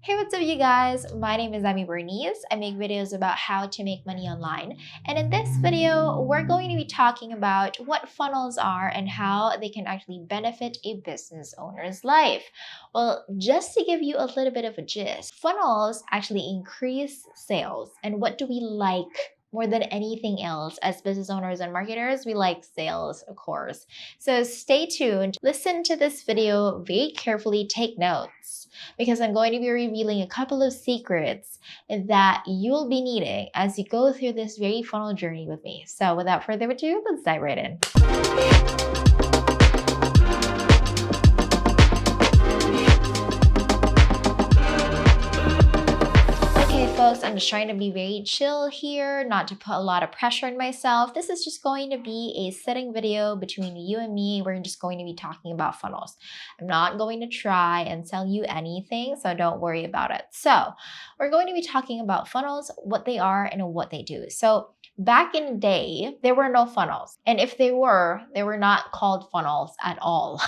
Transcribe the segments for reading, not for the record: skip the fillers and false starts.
Hey, what's up, you guys? My name is Amy Bernice. I make videos about how to make money online. And in this video, we're going to be talking about what funnels are and how they can actually benefit a business owner's life. Well, just to give you a little bit of a gist, funnels actually increase sales. And what do we like more than anything else as business owners and marketers? We like sales, of course. So stay tuned, listen to this video very carefully, take notes, because I'm going to be revealing a couple of secrets that you'll be needing as you go through this very funnel journey with me. So without further ado, let's dive right in. Folks, I'm just trying to be very chill here, not to put a lot of pressure on myself. This is just going to be a sitting video between you and me. We're just going to be talking about funnels. I'm not going to try and sell you anything, so don't worry about it. So we're going to be talking about funnels, what they are and what they do. So back in the day, there were no funnels. And if they were not called funnels at all.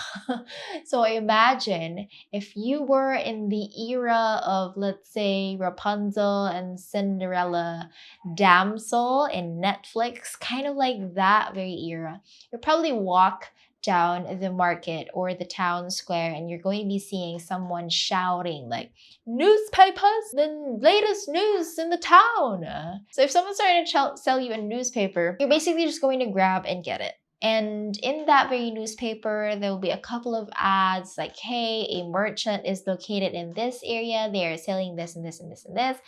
So imagine if you were in the era of, let's say, Rapunzel and Cinderella damsel in Netflix, kind of like that very era. You'll probably walk down the market or the town square and you're going to be seeing someone shouting like, newspapers, the latest news in the town. So if someone's trying to sell you a newspaper, you're basically just going to grab and get it. And in that very newspaper, there will be a couple of ads like, hey, a merchant is located in this area. They are selling this and this and this and this.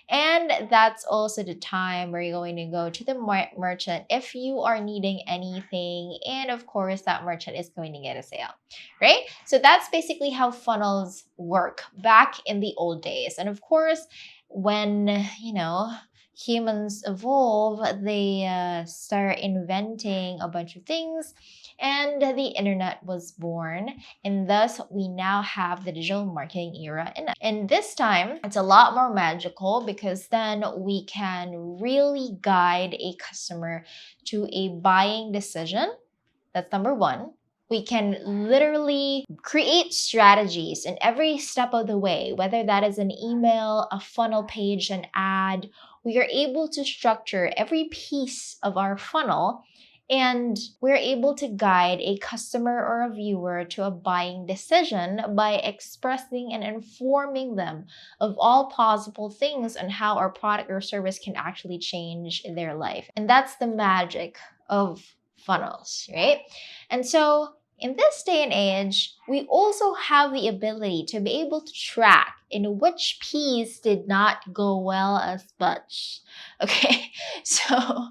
And that's also the time where you're going to go to the merchant if you are needing anything. And of course, that merchant is going to get a sale, right? So that's basically how funnels work back in the old days. And of course, when, humans evolve, they start inventing a bunch of things, and the internet was born, and thus we now have the digital marketing era. And this time, it's a lot more magical because then we can really guide a customer to a buying decision. That's number one. We can literally create strategies in every step of the way, whether that is an email, a funnel page, an ad. We are able to structure every piece of our funnel, and we're able to guide a customer or a viewer to a buying decision by expressing and informing them of all possible things and how our product or service can actually change their life. And that's the magic of funnels, right? And so in this day and age, we also have the ability to be able to track in which piece did not go well as much. Okay, so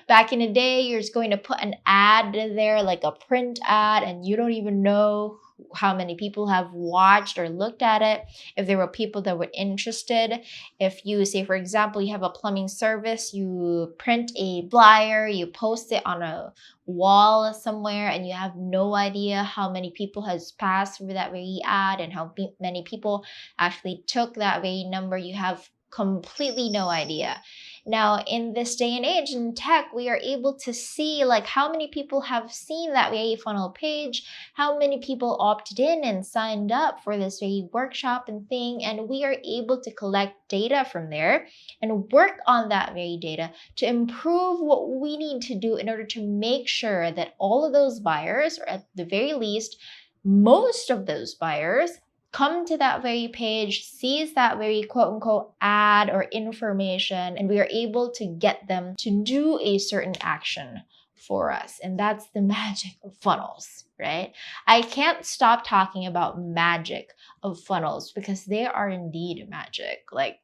back in the day, you're just going to put an ad there, like a print ad, and you don't even know how many people have watched or looked at it, if there were people that were interested. If you say, for example, you have a plumbing service, you print a flyer, you post it on a wall somewhere, and you have no idea how many people has passed through that very ad and how many people actually took that very number. You have completely no idea. Now, in this day and age in tech, we are able to see like how many people have seen that very funnel page, how many people opted in and signed up for this very workshop and thing, and we are able to collect data from there and work on that very data to improve what we need to do in order to make sure that all of those buyers, or at the very least, most of those buyers, come to that very page, sees that very quote-unquote ad or information, and we are able to get them to do a certain action for us. And that's the magic of funnels, right? I can't stop talking about magic of funnels because they are indeed magic. Like,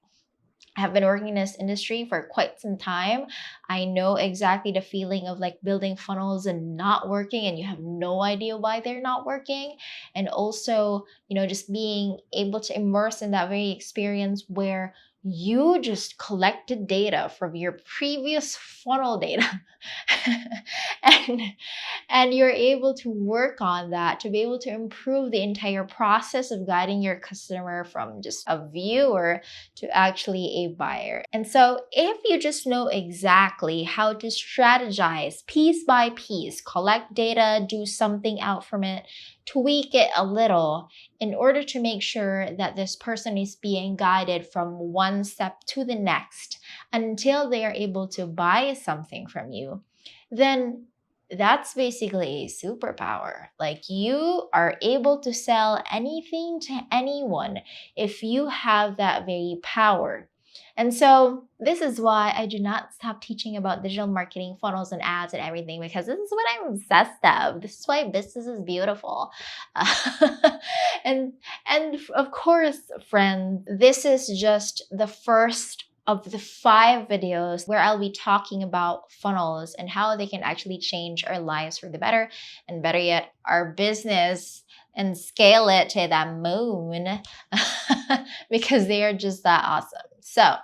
I have been working in this industry for quite some time. I know exactly the feeling of like building funnels and not working, and you have no idea why they're not working. And also, just being able to immerse in that very experience where you just collected data from your previous funnel data and you're able to work on that to be able to improve the entire process of guiding your customer from just a viewer to actually a buyer. And so if you just know exactly how to strategize piece by piece, collect data, do something out from it, tweak it a little in order to make sure that this person is being guided from one step to the next until they are able to buy something from you, then that's basically a superpower. Like, you are able to sell anything to anyone if you have that very power. And so this is why I do not stop teaching about digital marketing, funnels, and ads and everything, because this is what I'm obsessed of. This is why business is beautiful. and of course, friends, this is just the first of the 5 videos where I'll be talking about funnels and how they can actually change our lives for the better, and better yet, our business, and scale it to the moon because they are just that awesome. So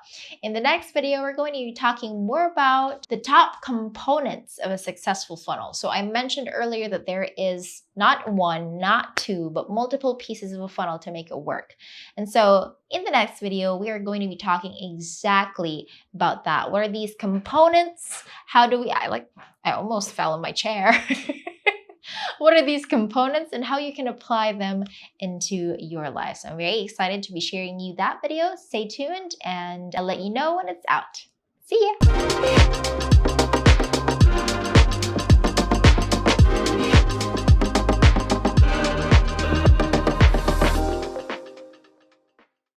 in the next video, we're going to be talking more about the top components of a successful funnel. So I mentioned earlier that there is not one, not two, but multiple pieces of a funnel to make it work. And so in the next video, we are going to be talking exactly about that. What are these components? How do we, I almost fell in my chair. What are these components and how you can apply them into your life? So I'm very excited to be sharing you that video. Stay tuned and I'll let you know when it's out. See ya!